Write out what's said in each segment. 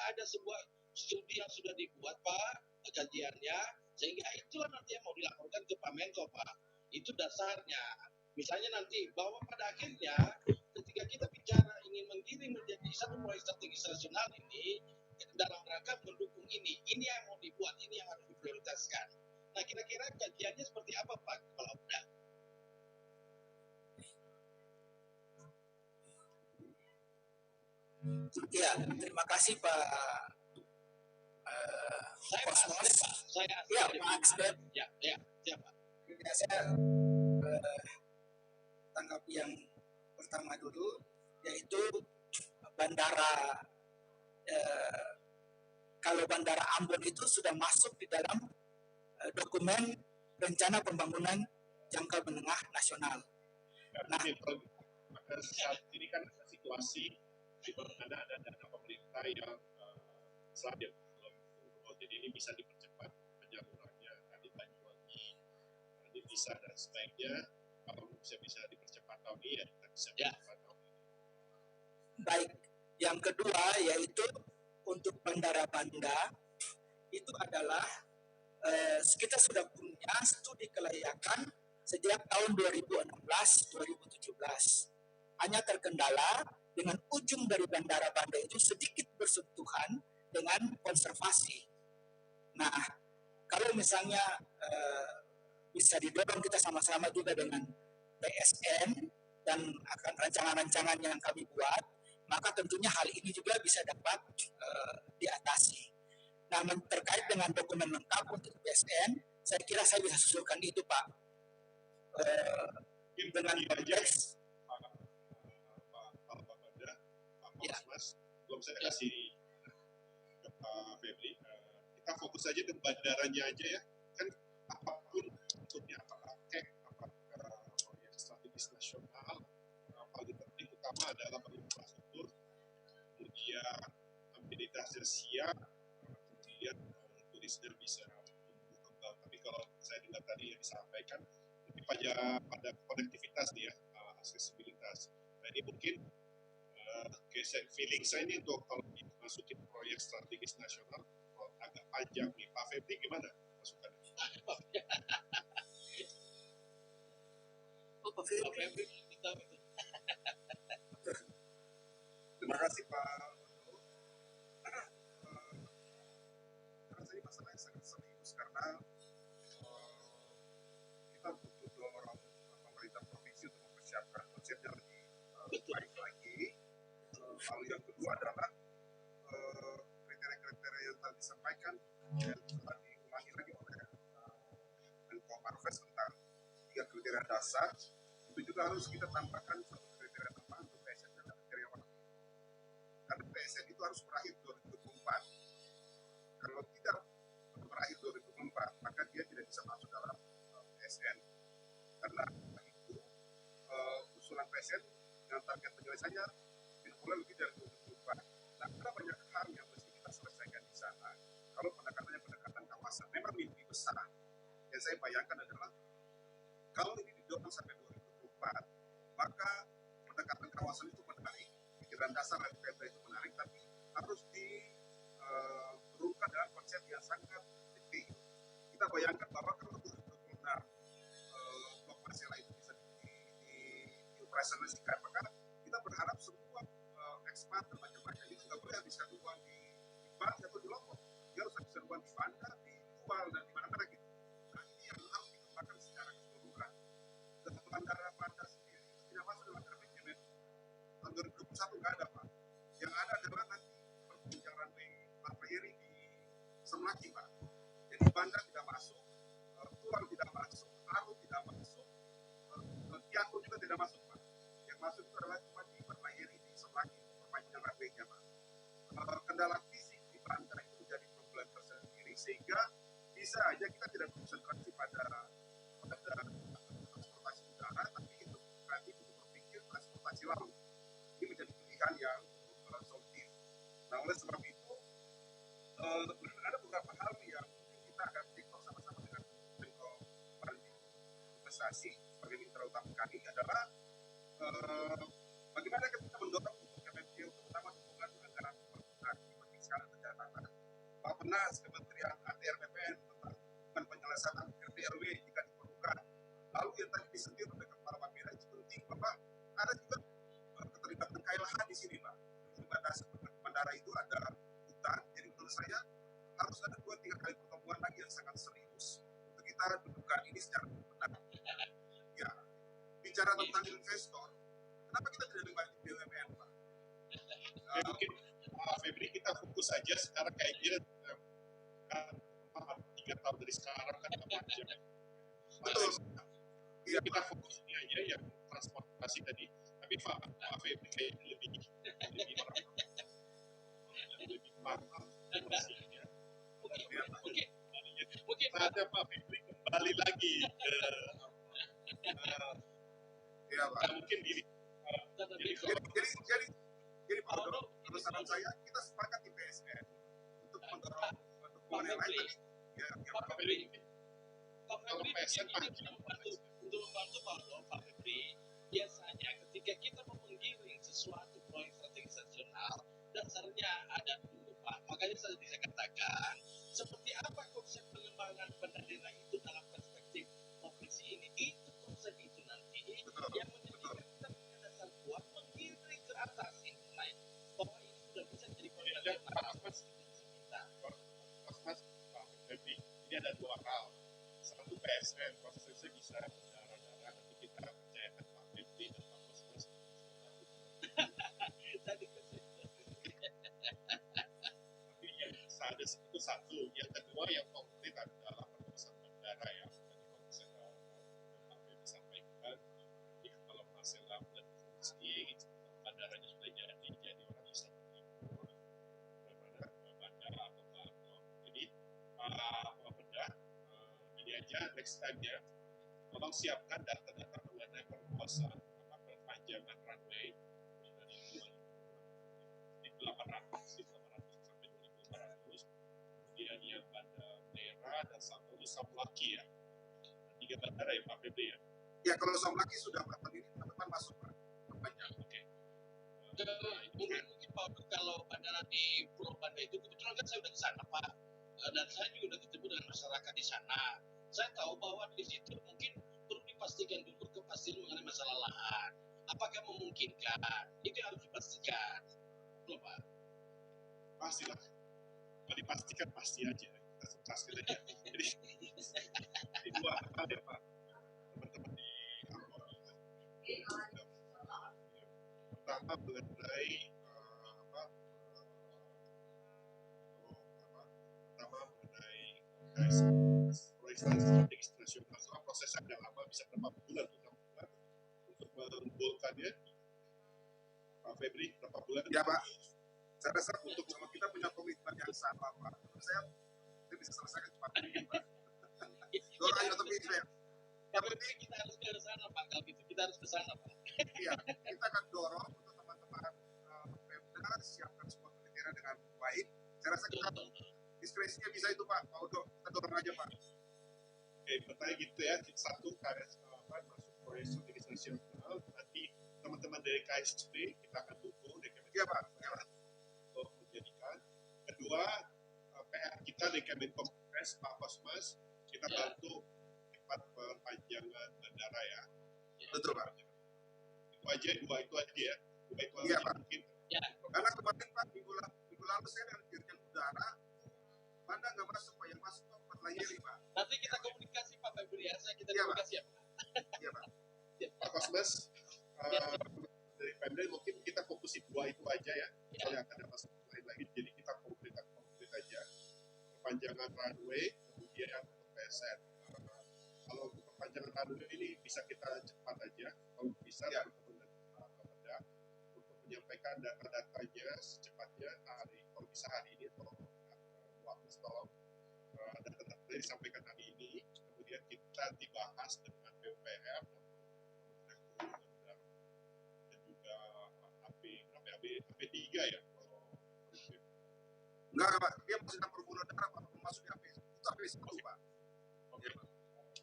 ada sebuah studi yang sudah dibuat Pak, kajiannya, sehingga itulah nanti yang mau dilaporkan ke Pak Menko Pak. Itu dasarnya. Misalnya nanti bahwa pada akhirnya ketika kita bicara ingin menggiring menjadi satu proyek strategis nasional ini dalam rangka mendukung ini yang mau dibuat, ini yang harus diprioritaskan. Nah kira-kira kajiannya seperti apa Pak Kepala Uda? Ya, terima kasih Pak Kosmos. Ya, Pak Aksbet. Ya, siapa? Ya, saya tanggapi yang pertama dulu, yaitu bandara. Kalau bandara Ambon itu sudah masuk di dalam dokumen rencana pembangunan jangka menengah nasional. Nah, saat ini kan situasi di mana ada dana pemerintah yang stabil. Jadi ini bisa dipercepat penyalurannya di Banyuwangi, nanti bisa dan sebaiknya kalau bisa dipercepat tahun ini ya kita bisa percepat tahun ini. Baik, yang kedua yaitu untuk Bandara Banda itu adalah kita sudah punya studi kelayakan sejak tahun 2016-2017. Hanya terkendala dengan ujung dari Bandara Banda itu sedikit bersentuhan dengan konservasi. Nah, kalau misalnya bisa didorong kita sama-sama juga dengan PSN dan akan rancangan-rancangan yang kami buat, maka tentunya hal ini juga bisa dapat diatasi. Nah, terkait dengan dokumen lengkap untuk PSN, saya kira saya bisa susulkan itu Pak. Dengan konteks Pak Mas, belum saya kasih ke Pak Febri. Kita fokus aja ke bandaranya aja ya. Kan apapun bentuknya, apakah KEK, apakah proyek strategis nasional, paling penting utama adalah infrastruktur, kemudian amenitasnya siap, kemudian turisnya bisa tumbuh kembang. Tapi kalau saya dengar tadi yang disampaikan, lebih pada konektivitas nih ya, aksesibilitas. Nah ini mungkin feeling saya ini untuk kalau dimasukin proyek strategis nasional agak panjang nih. Pak Febri gimana masukannya? Pak Febri. Terima kasih Pak. Rasanya masalah yang sangat serius karena kita butuh dorong pemerintah provinsi untuk mempersiapkan konsepnya lebih baik lagi. Lalu yang kedua adalah kriteria-kriteria yang tadi disampaikan dan telah diulangi lagi oleh Menko Marves tentang 3 kriteria dasar. Itu juga harus kita tambahkan satu kriteria tambahan untuk PSN dan kriteria waktu. Karena PSN itu harus berakhir 2024. Kalau tidak berakhir 2024, maka dia tidak bisa masuk dalam PSN. Karena itu usulan PSN dengan target penyelesaiannya tidak boleh lebih dari 2024. Nah, ada banyak hal yang mesti kita selesaikan di sana. Kalau pendekatannya pendekatan kawasan, memang mimpi besar. Yang saya bayangkan adalah kalau ini didorong sampai 2024, maka pendekatan kawasan itu menarik, pikiran dasar dari perda itu menarik, tapi harus diturunkan dalam konsep yang sangat detail. Kita bayangkan bahwa kalau 2026 blok Masela itu bisa dioperasikan, maka kita berharap semua ekspat dan macam-macam ini juga boleh habiskan uang di Bali atau di Lombok. Dia harus habiskan uang di Banda, di Tual, dan di mana-mana gitu. Nah, ini yang harus dikembangkan secara keseluruhan. Dan bandara Banda sendiri tidak masuk dalam RPJMN. Tahun 2021 nggak ada, Pak. Yang ada adalah nanti pertunjukan runway Layeri di Semlaki, Pak. Jadi Banda tidak masuk, Tual tidak masuk, Aru tidak masuk, Tiako juga tidak masuk, Pak. Yang masuk itu adalah cuma di Layeri di Semlaki, perpanjangan runway-nya, Pak. Kendala fisik di Banda itu menjadi problem tersendiri, sehingga bisa aja kita tidak konsentrasi pada transportasi udara, tapi itu nanti untuk berpikir transportasi laut. Ini menjadi pilihan yang solutif. Nah, oleh sebab itu ada beberapa hal yang mungkin kita akan tiktok sama-sama dengan Menko Investasi sebagai mitra utama kami adalah bagaimana kita mendorong untuk KPMG, terutama dukungan anggaran perputaran. Penting sekali Bappenas, Kementerian ATR BPN tentang penyelesaian RT/RW jika diperlukan. Lalu yang tadi disentil oleh Kepala Bapeda itu penting, Bapak. Ada juga keterlibatan KLH di sini, Pak. Di bandara itu ada hutan, jadi menurut saya harus ada 2-3 kali pertemuan lagi yang sangat serius untuk kita dudukkan ini secara benar. Ya, bicara tentang investor, kenapa kita tidak libatkan BUMN, Pak? Mungkin Pak Febri kita fokus saja sekarang kayaknya 3 tahun dari sekarang kan panjang. Betul. Ya, kita fokus ini aja yang transportasi tadi. Tapi Pak Febri kayaknya lebih paham informasinya. Mungkin ada Pak Febri kembali lagi ke Ya, Pak. mungkin gini. Jadi Pak Odo, menurut saran saya kita sepakat di PSN untuk mendorong dukungan yang lain tadi. Ya, Pak Febri, Kalau PSN untuk membantu Pak Febri, biasanya ketika kita mau menggiring sesuatu proyek strategis nasional, dasarnya ada dulu Pak. Makanya saya bisa katakan, seperti apa konsep pengembangan pendaerah itu dalam perspektif provinsi ini, itu konsep itu nanti yang menjadikan kita punya dasar kuat menggiring ke atas ini naik. Bahwa ini sudah bisa jadi pendaerah kita. Mas Pak Febri, ini ada 2 hal. Satu PSN, prosesnya bisa berdarah-darah, nanti kita percayakan Pak Febri dan Pak Kosmas. Tadi Tapi yang ada itu satu, yang kedua yang konkret adalah perumusan bandara ya. Tadi kalau Pak Febri sampaikan, ya kalau masalah dan fungsi bandaranya sudah jadi orang bisa menghibur bagaimana bandara atau Pak. Jadi Pak Benda, ini aja next time ya. Tolong siapkan data-data mengenai perluasan perpanjangan runway dari 800 sampai 2.400. Kemudian yang bandara dan satu Samlaki ya. 3 bandara ya Pak Febri ya. Ya, kalau Samlaki sudah berapa ini teman-teman masuk Pak. Perpanjang. Oke. mungkin Pak Odo, kalau bandara di Pulau Banda itu kebetulan kan saya udah ke sana Pak, dan saya juga udah ketemu dengan masyarakat di sana. Saya tahu bahwa di situ mungkin perlu dipastikan dulu kepastian mengenai masalah lahan. Apakah memungkinkan? Itu yang harus dipastikan. Belum Pak? Pastilah. Kalau dipastikan pasti aja. Kita tuntaskan aja. Jadi ini 2 hal ya Pak. Teman-teman di pertama mengenai proyek strategis nasional. Soal prosesnya agak lama, bisa berapa bulan, 6 bulan untuk mengumpulkannya. Pak Febri, berapa bulan? Ya, Pak. Saya rasa untuk sama kita punya komitmen yang sama, Pak. Menurut saya kita bisa selesaikan cepat mungkin, Pak. Doa aja tapi saya. Yang penting kita harus ke sana Pak, kalau gitu. Kita harus ke sana Pak. Iya, kita akan dorong untuk teman-teman Pemda siapkan semua kriteria dengan baik. Saya rasa kita diskresinya bisa itu Pak. Pak Odo, kita dorong aja Pak. Oke, pertanyaan gitu ya. Satu, masuk proyek strategis nasional. Nanti teman-teman dari KSP kita akan dukung. Iya Pak. Ya, Pak. Untuk menjadikan. Kedua, PR kita di Kemenkominfo, Pak Kosmas, kita bantu cepat perpanjangan bandara ya. Betul Pak. Dua itu aja ya. Iya Pak. Mungkin. Ya. Karena kemarin Pak minggu lalu saya dengan Dirjen Udara, Banda nggak masuk Pak, yang masuk Pak Layeri Pak. Nanti kita komunikasi Pak Febri ya, kita Iya, komunikasi ya Pak. Iya Pak. Pak Kosmas, dari Pemda mungkin kita fokusin 2 itu aja ya. Soalnya akan ada masalah lain lagi, jadi kita konkret aja. Perpanjangan runway, kemudian untuk PSN. Kalau untuk perpanjangan runway ini bisa kita cepat aja, kalau bisa ya. Teman-teman Pemda untuk menyampaikan data-datanya secepatnya kalau bisa hari ini atau waktu tolong data-data disampaikan hari ini, kemudian kita dibahas dengan PUPR dan juga AP3 ya. Enggak Pak, dia masih dalam perguna darah Pak, masuk di AP. Itu AP 1 Pak. Oke.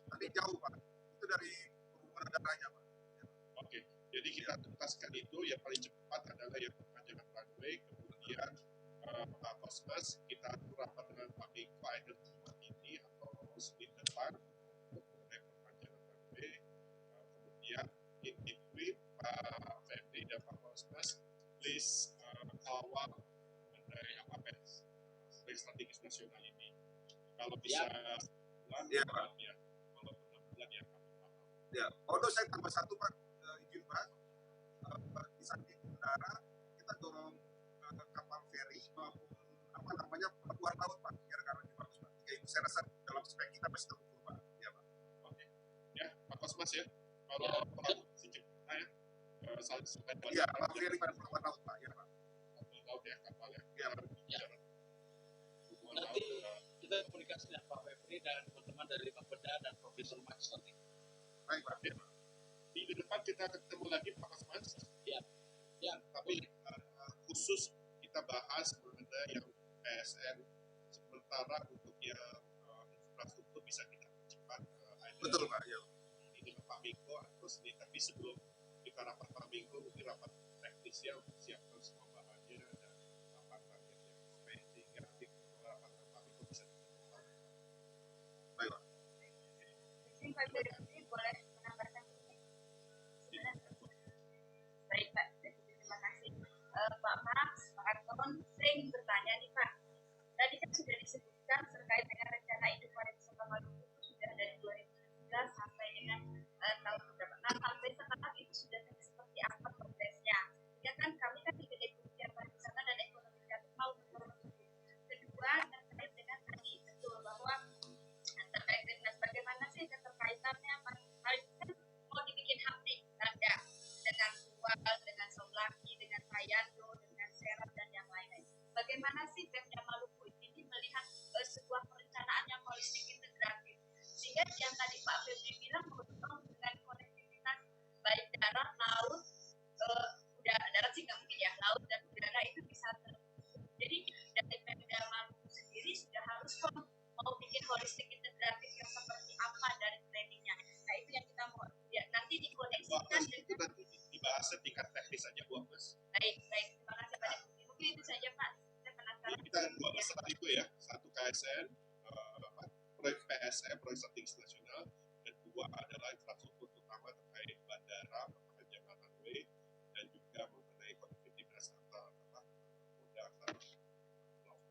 Nanti jauh Pak, itu dari perguna darahnya Pak. Oke, jadi kita tuntaskan itu yang paling cepat adalah yang perpanjangan runway, kemudian Pak Kosmas kita rapat dengan minggu akhir bulan ini atau Senin depan mengenai perpanjangan runway. Kemudian in between Pak Febri dan Pak Kosmas, please kawal mengenai apa strategis nasional ini. Kalau bisa bulan, Ya, Pak. ya, walaupun 6 bulan ya kami paham. Ya, kalau saya tambah satu Pak, izin Pak, di samping udara kita dorong kapal feri maupun apa namanya pelabuhan laut Pak, biar karena lebih bagus Pak. Ya itu saya rasa dalam spek kita masih terukur Pak. Ya Pak. Oke, ya Pak Kosmas ya. Kalau perahu sejak ya, sampai Iya, kapal feri pada pelabuhan laut Pak. Ya Pak. kapal laut ya kapal ya. Ya, Pak. Hubungan Nanti laut. kita komunikasi dengan Pak Febri dan teman-teman dari Bapeda dan Profesor Max nanti. Baik Pak. Ya. Minggu depan kita ketemu lagi Pak Kosmas. Ya. Tapi khusus kita bahas mengenai yang PSN sementara untuk yang infrastruktur bisa kita percepat. Betul Pak. Ya. Ini dengan Pak Minggu atau sendiri, tapi sebelum kita rapat Pak Minggu mungkin rapat teknis yang siapkan semua bahannya dan rapat targetnya supaya sehingga nanti rapat Pak Minggu bisa ditentukan. Baik Pak. Mungkin Pak Febri boleh menambahkan sedikit? Baik Pak, terima kasih. Pak Max, Pak Anton sering bertanya nih Pak. Tadi kan sudah disebutkan terkait dengan rencana induk pariwisata Maluku itu sudah dari 2013 sampai dengan tahun berapa? Nah, sampai sekarang itu sudah seperti apa progresnya? Ya kan kami kan di Bidang Kementerian Pariwisata dan Ekonomi Kreatif mau mendorong itu. Kedua, terkait dengan tadi betul bahwa terkait dengan bagaimana sih keterkaitannya Pak? Hal ini kan mau dibikin hapnik ada dengan Tual, dengan Saulaki, dengan Payando, dengan Serap dan yang lain-lain. Bagaimana sih Pemda Maluku ini melihat sebuah perencanaan yang holistik integratif? Sehingga yang tadi Pak Febri bilang mendorong dengan konektivitas baik darat, laut, darat sih nggak mungkin ya, laut dan udara itu bisa jadi dari Pemda Maluku sendiri sudah harus mau bikin holistik integratif yang seperti apa dari planningnya. Nah itu yang kita mau ya, nanti dikoneksikan Itu nanti dibahas tingkat teknis saja Bu Mas. Baik, terima kasih Pak. Mungkin itu saja Pak. Saya penasaran. Kita dua masalah itu ya, satu KSN, proyek PSM, proyek strategis nasional, dan dua adalah infrastruktur utama terkait bandara, perpanjangan runway, dan juga mengenai konektivitas antar moda antar laut.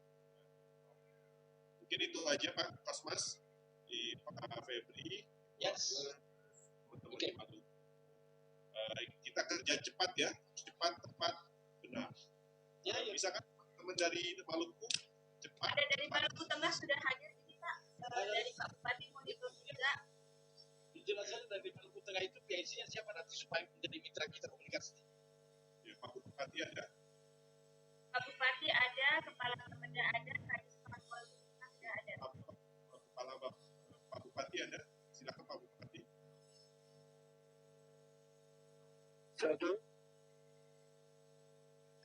Mungkin itu aja Pak Kosmas, di Pak Febri, Yes. teman-teman di Maluku. Kita kerja cepat ya, cepat, tepat, benar. Ya. Bisa kan teman dari Maluku cepat. Ada dari Maluku Tengah sudah hadir ini Pak. Dari Pak Bupati mau juga. Penjelasan dari Maluku Tengah itu PIC-nya siapa nanti supaya menjadi mitra kita komunikasi. Ya, Pak Bupati ada. Pak Bupati ada, Kepala Bapeda ada, Kadis Maluku Tengah sudah ada. Pak Bupati ada. Silakan Pak Bupati. Satu,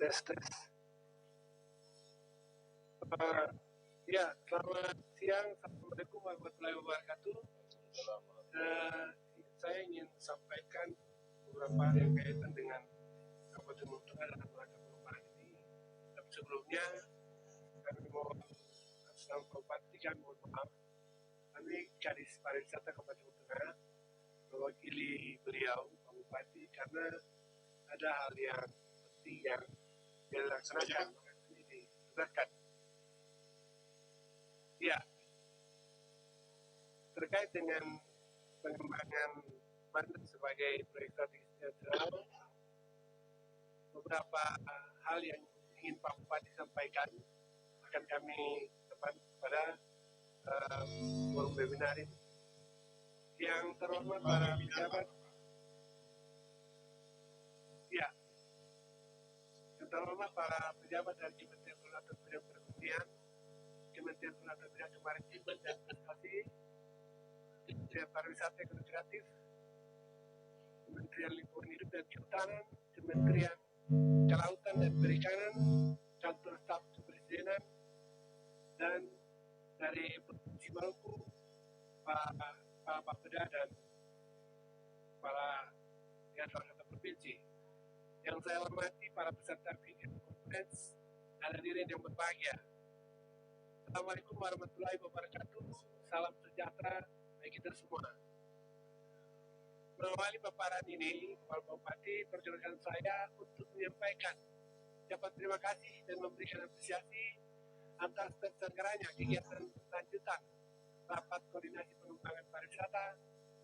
tes. Ya, selamat siang. Assalamualaikum warahmatullahi wabarakatuh. Saya ingin sampaikan beberapa hal yang kaitan dengan Kabupaten Maluku Tengah dan rangka pengembangan ini. Tapi sebelumnya, kami mohon atas nama Pak Bupati, kami mohon maaf. Kami Kadis Pariwisata Kabupaten Maluku Tengah mewakili beliau Pak Bupati karena ada hal yang penting yang dilaksanakan ini ditugaskan. Ya, terkait dengan pengembangan Banten sebagai proyek strategis nasional, beberapa hal yang ingin Pak Bupati sampaikan akan kami sampaikan kepada forum webinar ini. Yang terhormat para pejabat, ya, yang terhormat para pejabat dari Kementerian Kelautan dan Perikanan, Kementerian Kelautan dan Kemaritiman dan Investasi, Kementerian Pariwisata Ekonomi Kreatif, Kementerian Lingkungan Hidup dan Kehutanan, Kementerian Kelautan dan Perikanan, Kantor Staf Kepresidenan, dan dari Provinsi Maluku, Pak Bapeda dan para kepala provinsi. Yang saya hormati para peserta video conference dan hadirin yang berbahagia. Assalamualaikum warahmatullahi wabarakatuh. Salam sejahtera bagi kita semua. Mengawali paparan ini, Bapak Bupati perkenalkan saya untuk menyampaikan ucapan terima kasih dan memberikan apresiasi atas terselenggaranya kegiatan lanjutan rapat koordinasi pengembangan pariwisata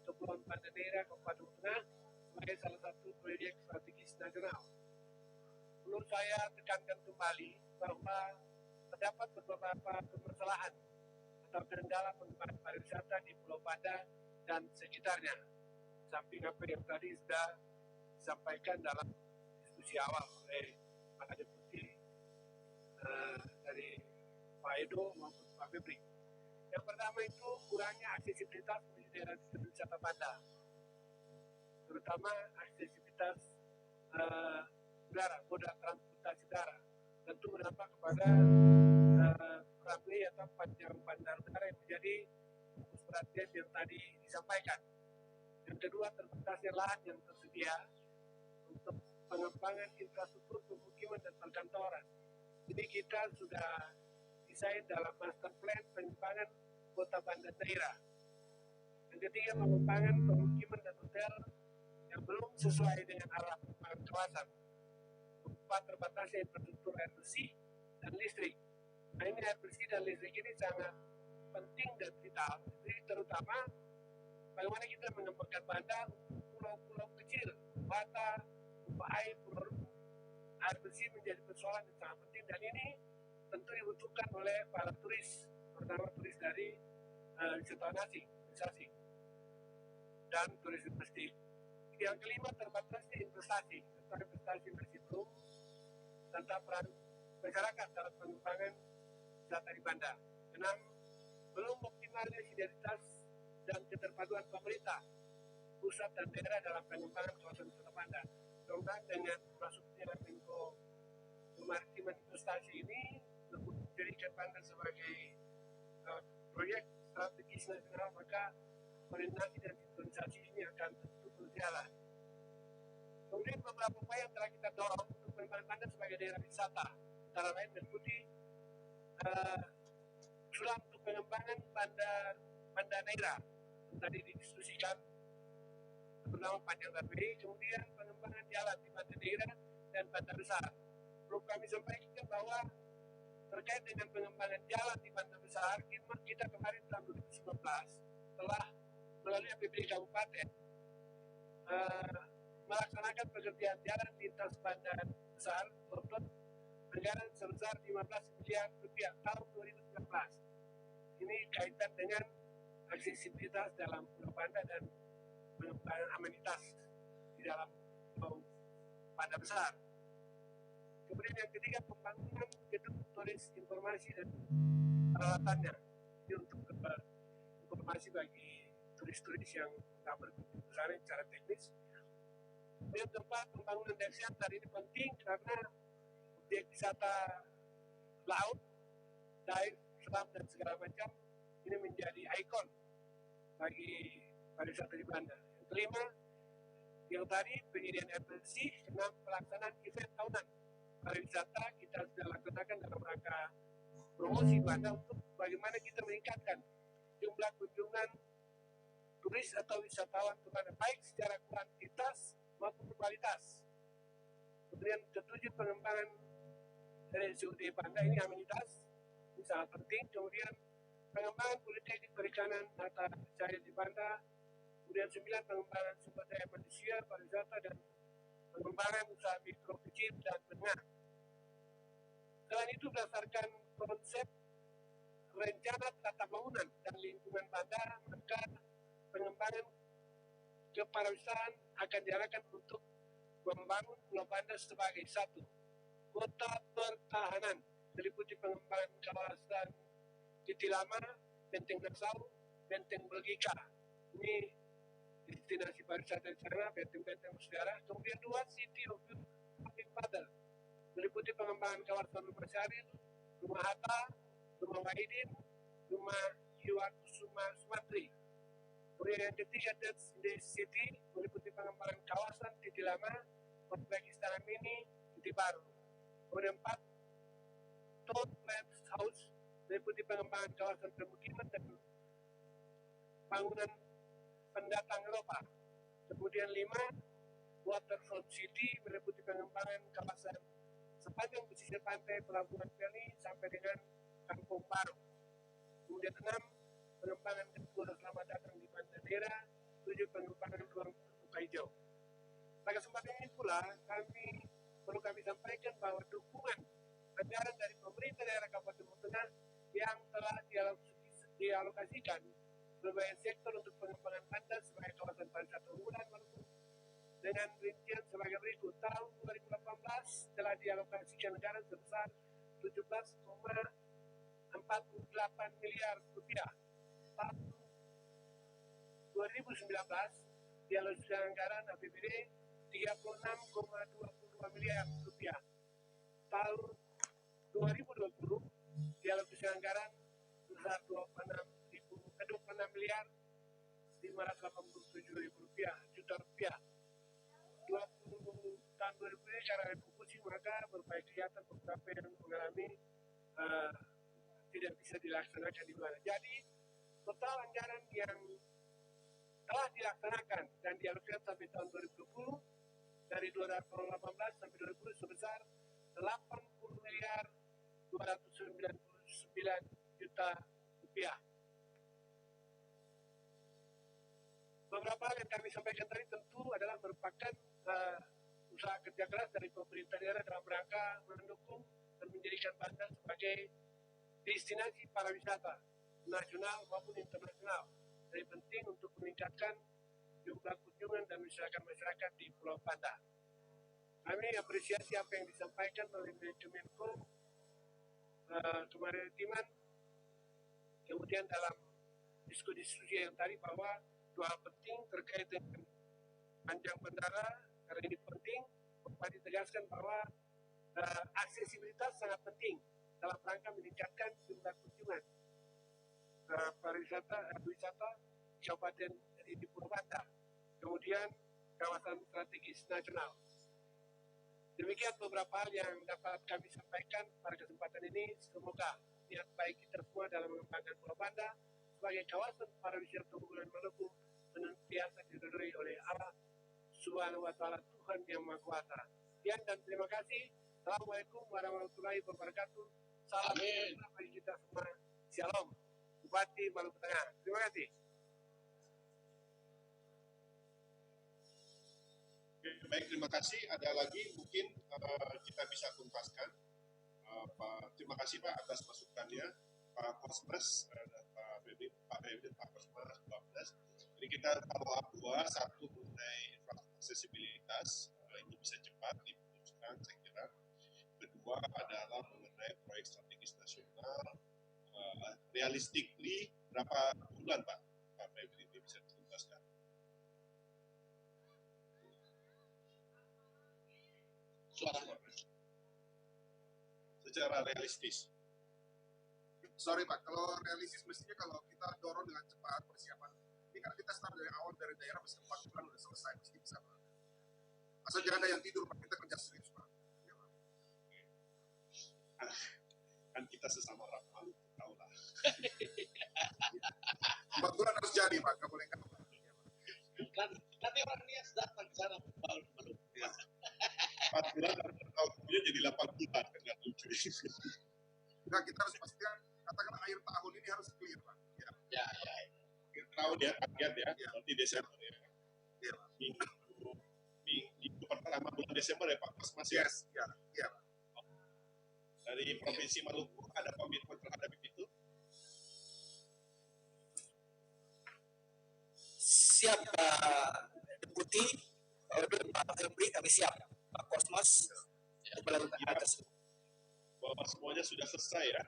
Kepulauan Banda Neira Kabupaten Tengah sebagai salah satu proyek strategis nasional. Perlu saya tekankan kembali bahwa terdapat beberapa permasalahan atau kendala pengembangan pariwisata di Pulau Banda dan sekitarnya. Samping apa yang tadi sudah disampaikan dalam diskusi awal oleh Pak Deputi dari Pak Edo maupun Pak Febri. Yang pertama itu kurangnya aksesibilitas menuju daerah wisata Banda, terutama aksesibilitas udara, moda transportasi udara, tentu berdampak kepada runway atau panjang bandar udara yang menjadi fokus perhatian yang tadi disampaikan. Yang kedua, terbatasnya lahan yang tersedia untuk pengembangan infrastruktur pemukiman dan perkantoran. Jadi kita sudah desain dalam master plan pengembangan kota Banda Neira. Yang ketiga, pengembangan pemukiman dan hotel yang belum sesuai dengan arah pengembangan kawasan. Keempat, terbatasnya infrastruktur air bersih dan listrik. Nah, ini air bersih dan listrik ini sangat penting dan vital. Jadi terutama bagaimana kita mengembangkan Banda untuk pulau-pulau kecil, Bata, Upai, Pulau Ruku. Air bersih menjadi persoalan yang sangat penting dan ini tentu dibutuhkan oleh para turis, terutama turis dari wisatawan asing dan turis domestik. Yang kelima, terbatasnya investasi atau investasi masih belum serta peran masyarakat dalam pengembangan wisata di Banda. Enam, belum optimalnya sinergitas dan keterpaduan pemerintah, pusat dan daerah dalam pengembangan kawasan wisata Banda. Mudah-mudahan dengan masuknya Menko Kemaritiman Investasi ini menjadikan Banda sebagai proyek strategis nasional, maka koordinasi dan sinkronisasi ini akan tentu berjalan. Kemudian beberapa upaya yang telah kita dorong untuk pengembangan Banda sebagai daerah wisata, antara lain meliputi usulan untuk pengembangan Banda Neira yang tadi didiskusikan terutama panjang runway, kemudian pengembangan jalan di Banda Neira dan Banda Besar. Perlu kami sampaikan bahwa terkait dengan pengembangan jalan di Banda Besar, kita kemarin tahun 2019 telah melalui APBD Kabupaten melaksanakan pekerjaan jalan lintas Banda Besar bertot anggaran sebesar 15 miliar rupiah tahun 2019. Ini kaitan dengan aksesibilitas dalam Pulau Banda dan pengembangan amenitas di dalam Pulau Banda Besar. Kemudian yang ketiga, pembangunan gedung turis informasi dan peralatannya. Ini untuk informasi bagi turis-turis yang tidak berkunjung ke sana secara teknis. Yang keempat, pembangunan dek center ini penting karena objek wisata laut, dive, selam dan segala macam ini menjadi ikon bagi pariwisata di Banda. Yang kelima, yang tadi penyediaan air bersih. Enam, pelaksanaan event tahunan pariwisata kita sudah laksanakan dalam rangka promosi Banda untuk bagaimana kita meningkatkan jumlah kunjungan turis atau wisatawan ke Banda, baik secara kuantitas maupun kualitas. Kemudian ketujuh, pengembangan dari SUD Banda ini amenitas, ini sangat penting. Kemudian pengembangan politeknik perikanan mata cair di Banda. Kemudian 9, pengembangan sumber daya manusia, pariwisata dan pengembangan usaha mikro, kecil dan menengah. Selain itu, berdasarkan konsep rencana tata bangunan dan lingkungan Banda, maka pengembangan kepariwisataan akan diarahkan untuk membangun Pulau Banda sebagai satu kota pertahanan, meliputi pengembangan kawasan Titilama, Benteng Naksau, Benteng Belgika. Ini destinasi pariwisata di sana, benteng-benteng bersejarah. Kemudian 2, City of Shopping Paddle, meliputi pengembangan kawasan Rumah Syarif, Rumah Hatta, Rumah Wahidin, Rumah Yuwakusuma Sumatri. Kemudian yang ketiga, That's in the City, meliputi pengembangan kawasan Titilama, Kompleks Istana Mini, Titi Baru. Kemudian 4, Toad Labs House, meliputi pengembangan kawasan permukiman dan bangunan pendatang Eropa. Kemudian 5, Waterfront City meliputi pengembangan kawasan sepanjang pesisir pantai Pelabuhan Peli sampai dengan Kampung Baru. Kemudian 6, pengembangan kedua selamat datang di Banda Neira, 7, pengembangan ruang terbuka hijau. Pada kesempatan ini pula perlu kami sampaikan bahwa dukungan anggaran dari pemerintah daerah Kabupaten Lombok Tengah yang telah dialokasikan berbagai sektor untuk pengembangan Banda sebagai kawasan pariwisata unggulan Maluku dengan rincian sebagai berikut. Tahun 2018 telah dialokasikan anggaran sebesar 17,48 miliar rupiah. Tahun 2019 dialokasikan anggaran APBD 36,22 miliar rupiah. Tahun 2020 dialokasikan anggaran sebesar 26 miliar 587 ribu juta rupiah. 20 tahun 2000 ini secara eksekusi maka berbagai kegiatan beberapa yang mengalami tidak bisa dilaksanakan di mana. Jadi total anggaran yang telah dilaksanakan dan dialokasikan sampai tahun 2020 dari 2018 sampai 2020 sebesar 80 miliar 299 juta rupiah. Beberapa hal yang kami sampaikan tadi tentu adalah merupakan usaha kerja keras dari pemerintah daerah dalam rangka mendukung dan menjadikan Banda sebagai destinasi pariwisata nasional maupun internasional. Jadi penting untuk meningkatkan jumlah kunjungan dan masyarakat di Pulau Banda. Kami apresiasi apa yang disampaikan oleh Menko Kemaritiman. Kemudian dalam diskusi yang tadi bahwa dua hal penting terkait dengan panjang bandara, karena ini penting, Bapak ditegaskan bahwa aksesibilitas sangat penting dalam rangka meningkatkan jumlah kunjungan wisata Kabupaten di Pulau Banda. Kemudian kawasan strategis nasional. Demikian beberapa hal yang dapat kami sampaikan pada kesempatan ini. Semoga niat baik kita semua dalam mengembangkan Pulau Banda sebagai kawasan pariwisata unggulan Maluku senantiasa diridhoi oleh Allah Subhanahu wa Ta'ala, Tuhan yang Maha Kuasa. Sekian dan terima kasih. Assalamualaikum warahmatullahi wabarakatuh. Salam bagi kita semua. Shalom. Bupati Maluku Tengah. Terima kasih. Baik, terima kasih. Ada lagi mungkin kita bisa tuntaskan. Terima kasih Pak atas masukannya. Pak Kosmas, Pak Febri, Pak Kosmas, Pak Blas. Jadi kita follow up satu mengenai infrastruktur aksesibilitas, ini bisa cepat diputuskan saya kira. Kedua adalah mengenai proyek strategis nasional, realistically berapa bulan Pak Febri ini bisa dituntaskan? Secara realistis. Sorry Pak, kalau realistis mestinya kalau kita dorong dengan cepat persiapan. Ini kan kita start dari awal dari daerah mesti 4 bulan udah selesai, mesti bisa Pak. Asal jangan ada yang tidur Pak, kita kerja serius Pak. Ya, Pak. Kan kita sesama orang Maluku, tahu lah. 4 bulan harus jadi Pak, nggak boleh kan Pak. Nanti orang Nias datang ke sana Maluku. Ya. 4 bulan tahun kemudian jadi 8 bulan kan nggak lucu. Nah, kita harus pastikan katakan akhir tahun ini harus clear Pak. Ya. Akhir tahun ya, target ya, nanti Desember ya. Iya Pak. Minggu pertama bulan Desember ya Pak Mas ya. Yes, ya. Dari Provinsi Maluku ada komitmen terhadap itu? Siap Pak Deputi, Pak Febri kami siap. Pak Kosmas melakukan hal tersebut. Bahwa semuanya sudah selesai ya,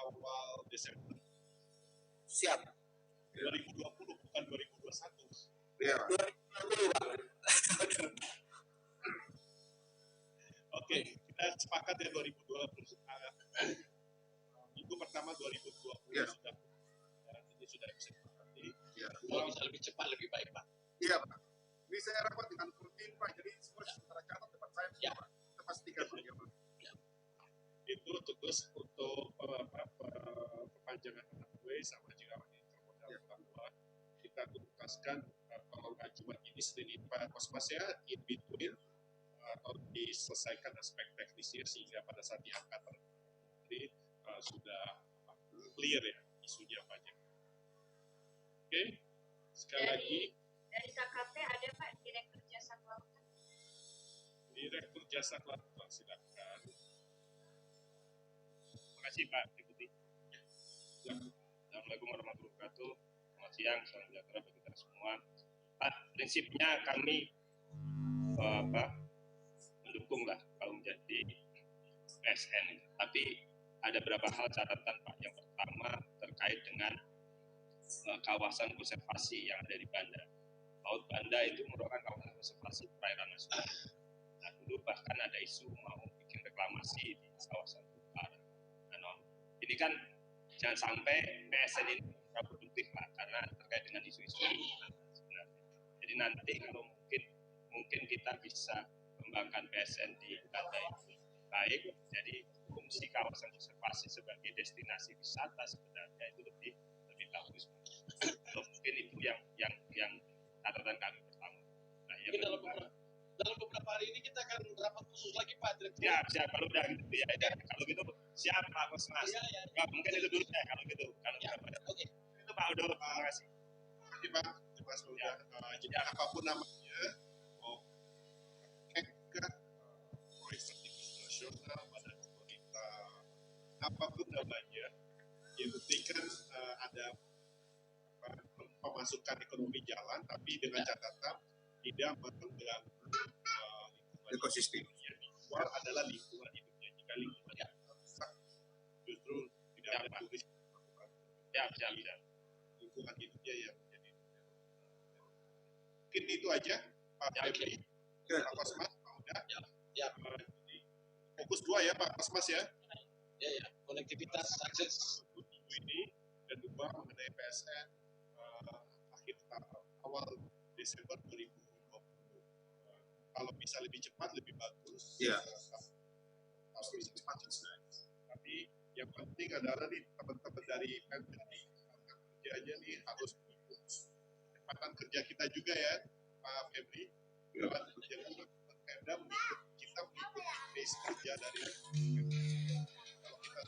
awal Desember. Siap. 2020 bukan 2021. Iya Pak. 2020 Pak. Oke, kita sepakat ya 2020. Minggu pertama 2020 Ya. sudah. Ini sudah bisa disepakati. Ya. Kalau bisa lebih cepat lebih baik Pak. Iya Pak. Ini saya rapat dengan rutin Pak, jadi semua sementara catat depan saya Ya. Pak. Kita pastikan Pak. Ya, Pak. Itu terus untuk perpanjangan jelaskan kalau nggak cuma ini Senin ini Pak Kosmas ya, in between atau diselesaikan aspek teknisnya sehingga pada saat diangkat nanti sudah clear ya isunya apa aja. Oke, sekali lagi. Dari KKP ada Pak Direktur Jasa Kelautan. Direktur Jasa Kelautan, silakan. Terima kasih Pak Deputi. Assalamualaikum warahmatullahi wabarakatuh. Selamat siang, salam sejahtera bagi kita semua. Pak, prinsipnya kami mendukung lah kalau menjadi PSN. Tapi ada beberapa hal catatan Pak. Yang pertama terkait dengan kawasan konservasi yang ada di Banda. Laut Banda itu merupakan kawasan konservasi perairan nasional. Nah, dulu bahkan ada isu mau bikin reklamasi di kawasan utara. Nah, ini kan jangan sampai PSN ini produktif Pak, karena terkait dengan isu-isu sebenarnya. Jadi nanti kalau mungkin kita bisa mengembangkan PSN di Banda itu baik, jadi fungsi kawasan konservasi sebagai destinasi wisata sebenarnya itu lebih bagus. Mungkin itu yang catatan kami pertama. Nah, dalam beberapa hari ini kita akan rapat khusus lagi Pak Direktur. Siap kalau udah gitu ya. Kalau gitu siap Pak Kosmas. Ya. Mungkin itu dulu ya kalau gitu. Oke. Itu Pak Udo, terima kasih. Terima kasih Pak, Mas Uda. Jadi apapun namanya, mau ke proyek strategis nasional, badan pemerintah, apapun namanya, yang penting kan ada pemasukan ekonomi jalan, tapi dengan catatan tidak mengganggu ekosistem. Yang dijual adalah lingkungan hidupnya. Jika lingkungannya rusak, justru tidak ada turis Siap. lingkungan hidupnya yang menjadi. Mungkin itu aja Pak Febri, Pak Kosmas, Pak Uda. Ya. Fokus 2 ya Pak Kosmas ya. Ya. Konektivitas akses ini dan kedua mengenai PSN awal Desember 2020. Kalau bisa lebih cepat lebih bagus. Iya. Harus bisa cepat. Tapi yang penting adalah nih teman-teman dari Pemda nih kerjanya nih harus kecepatan kerja kita juga ya Pak Febri. Kecepatan kerja Pemda kita mengikuti pace kerja dari kalau kita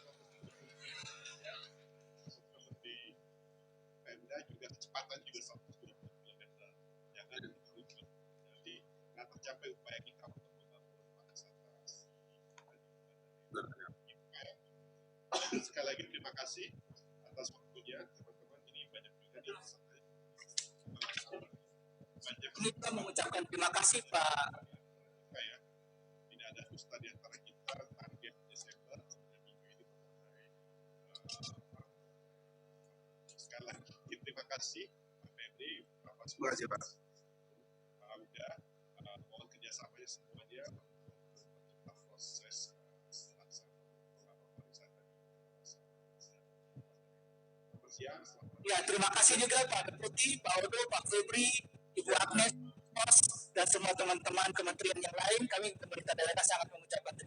di Pemda juga kecepatan juga 120 km. Jangan lupa. Jadi nggak tercapai upaya kita untuk membangun pariwisata. Sekali lagi terima kasih atas waktunya teman-teman. Ini banyak juga di Kita mengucapkan terima kasih Pak. Tidak ada dusta di antara kita. Target Desember minggu ini sekali lagi terima kasih Pak Febri, Pak Mas. Terima kasih Pak. Pak Uda, mohon kerjasamanya semuanya untuk proses Ya, terima kasih juga Pak Deputi, Pak Udo, Pak Febri, Ibu Agnes, dan semua teman-teman kementerian yang lain. Kami pemerintah daerah sangat mengucapkan terima kasih.